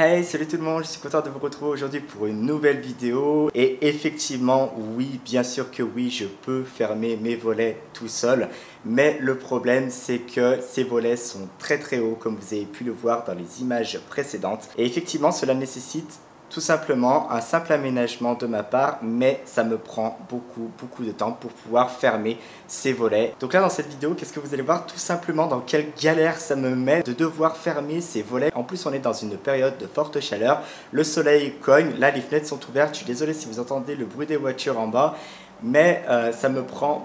Hey, salut tout le monde, je suis content de vous retrouver aujourd'hui pour une nouvelle vidéo. Et effectivement, oui, bien sûr que oui, je peux fermer mes volets tout seul. Mais le problème, c'est que ces volets sont très hauts, comme vous avez pu le voir dans les images précédentes. Et effectivement, cela nécessite tout simplement un simple aménagement de ma part, mais ça me prend beaucoup de temps pour pouvoir fermer ces volets. Donc là dans cette vidéo, qu'est-ce que vous allez voir? Tout simplement dans quelle galère ça me met de devoir fermer ces volets. En plus on est dans une période de forte chaleur, le soleil cogne, là les fenêtres sont ouvertes, je suis désolé si vous entendez le bruit des voitures en bas. Mais ça me prend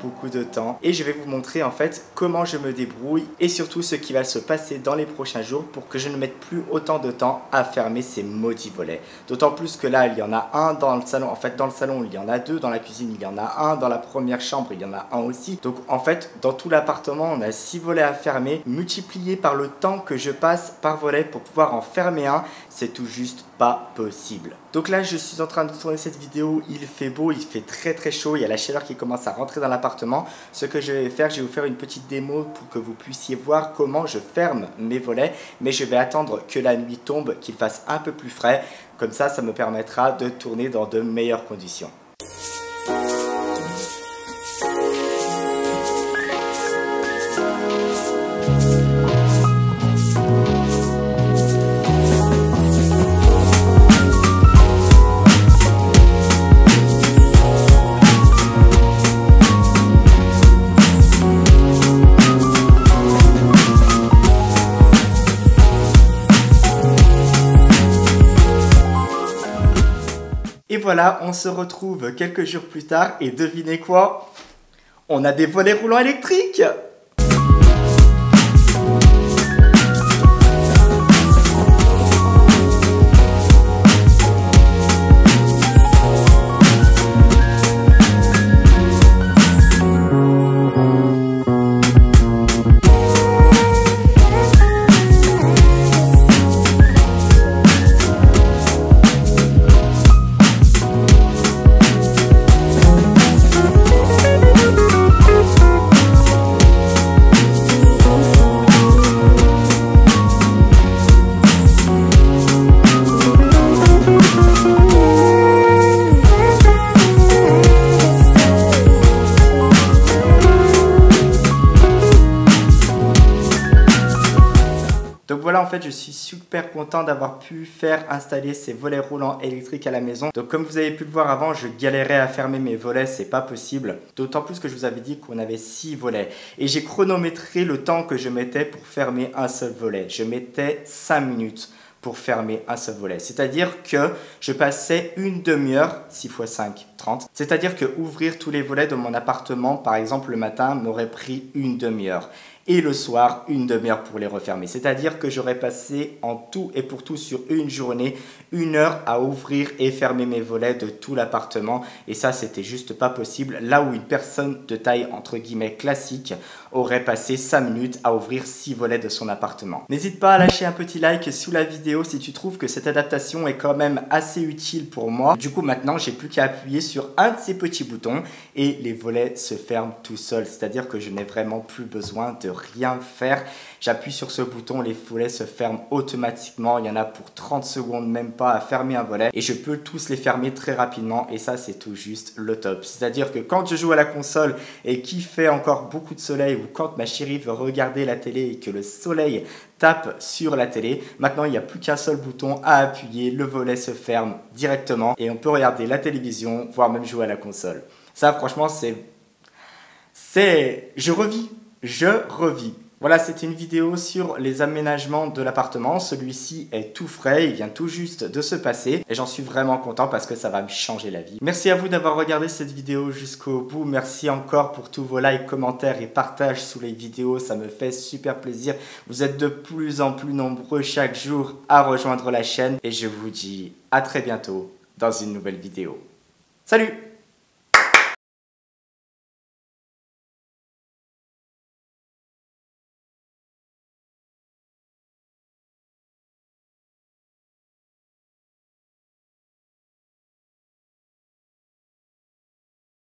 beaucoup de temps et je vais vous montrer en fait comment je me débrouille et surtout ce qui va se passer dans les prochains jours pour que je ne mette plus autant de temps à fermer ces maudits volets. D'autant plus que là il y en a un dans le salon, en fait dans le salon il y en a deux, dans la cuisine il y en a un, dans la première chambre il y en a un aussi. Donc en fait dans tout l'appartement on a 6 volets à fermer, multiplié par le temps que je passe par volet pour pouvoir en fermer un, c'est tout juste pas possible. Donc là je suis en train de tourner cette vidéo, il fait beau, il fait très chaud, il y a la chaleur qui commence à rentrer dans l'appartement. Ce que je vais faire, je vais vous faire une petite démo pour que vous puissiez voir comment je ferme mes volets, mais je vais attendre que la nuit tombe, qu'il fasse un peu plus frais, comme ça me permettra de tourner dans de meilleures conditions. Et voilà, on se retrouve quelques jours plus tard et devinez quoi? On a des volets roulants électriques! Donc voilà, en fait, je suis super content d'avoir pu faire installer ces volets roulants électriques à la maison. Donc comme vous avez pu le voir avant, je galérais à fermer mes volets, c'est pas possible. D'autant plus que je vous avais dit qu'on avait 6 volets. Et j'ai chronométré le temps que je mettais pour fermer un seul volet. Je mettais 5 minutes pour fermer un seul volet. C'est-à-dire que je passais une demi-heure, 6 x 5, 30. C'est-à-dire que ouvrir tous les volets de mon appartement, par exemple le matin, m'aurait pris une demi-heure. Et le soir, une demi-heure pour les refermer. C'est-à-dire que j'aurais passé en tout et pour tout sur une journée, 1 heure à ouvrir et fermer mes volets de tout l'appartement. Et ça, c'était juste pas possible. Là où une personne de taille, entre guillemets, classique, aurait passé 5 minutes à ouvrir 6 volets de son appartement. N'hésite pas à lâcher un petit like sous la vidéo si tu trouves que cette adaptation est quand même assez utile pour moi. Du coup, maintenant, j'ai plus qu'à appuyer sur un de ces petits boutons et les volets se ferment tout seuls. C'est-à-dire que je n'ai vraiment plus besoin de rien faire. J'appuie sur ce bouton, les volets se ferment automatiquement. Il y en a pour 30 secondes, même pas à fermer un volet. Et je peux tous les fermer très rapidement. Et ça, c'est tout juste le top. C'est-à-dire que quand je joue à la console et qu'il fait encore beaucoup de soleil, ou quand ma chérie veut regarder la télé et que le soleil tape sur la télé, maintenant il n'y a plus qu'un seul bouton à appuyer, le volet se ferme directement et on peut regarder la télévision, voire même jouer à la console. Ça, franchement, je revis. Voilà, c'était une vidéo sur les aménagements de l'appartement. Celui-ci est tout frais, il vient tout juste de se passer. Et j'en suis vraiment content parce que ça va me changer la vie. Merci à vous d'avoir regardé cette vidéo jusqu'au bout. Merci encore pour tous vos likes, commentaires et partages sous les vidéos. Ça me fait super plaisir. Vous êtes de plus en plus nombreux chaque jour à rejoindre la chaîne. Et je vous dis à très bientôt dans une nouvelle vidéo. Salut!